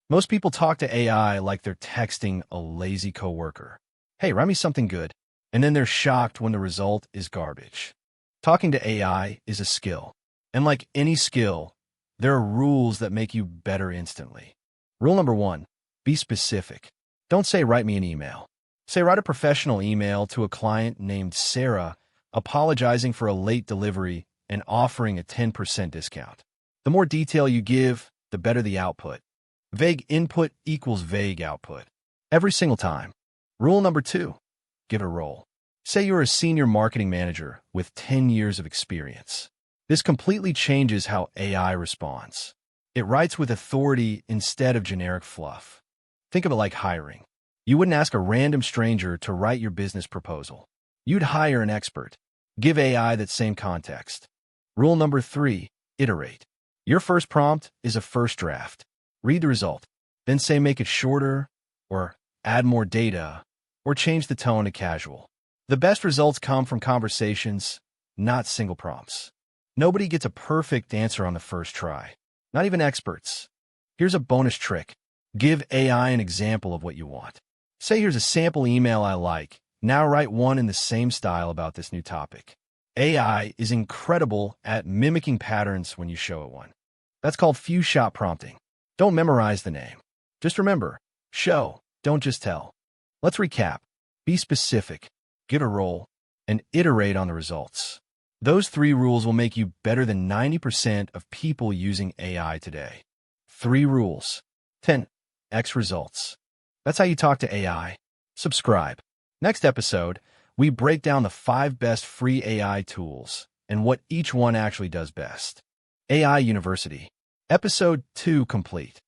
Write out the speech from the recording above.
Most people talk to AI like they're texting a lazy coworker. Hey, write me something good. And then they're shocked when the result is garbage. Talking to AI is a skill. And like any skill, there are rules that make you better instantly. Rule number 1, be specific. Don't say, write me an email. Say, write a professional email to a client named Sarah, apologizing for a late delivery and offering a 10% discount. The more detail you give, the better the output. Vague input equals vague output. Every single time. Rule number 2, give it a role. Say you're a senior marketing manager with 10 years of experience. This completely changes how AI responds. It writes with authority instead of generic fluff. Think of it like hiring. You wouldn't ask a random stranger to write your business proposal. You'd hire an expert. Give AI that same context. Rule number 3, iterate. Your first prompt is a first draft. Read the result, then say make it shorter, or add more data, or change the tone to casual. The best results come from conversations, not single prompts. Nobody gets a perfect answer on the first try, not even experts. Here's a bonus trick. Give AI an example of what you want. Say here's a sample email I like. Now write one in the same style about this new topic. AI is incredible at mimicking patterns when you show it one. That's called few-shot prompting. Don't memorize the name. Just remember, show, don't just tell. Let's recap. Be specific, give a role, and iterate on the results. Those 3 rules will make you better than 90% of people using AI today. 3 rules. 10x results. That's how you talk to AI. Subscribe. Next episode, we break down the 5 best free AI tools and what each one actually does best. AI University. Episode 2 complete.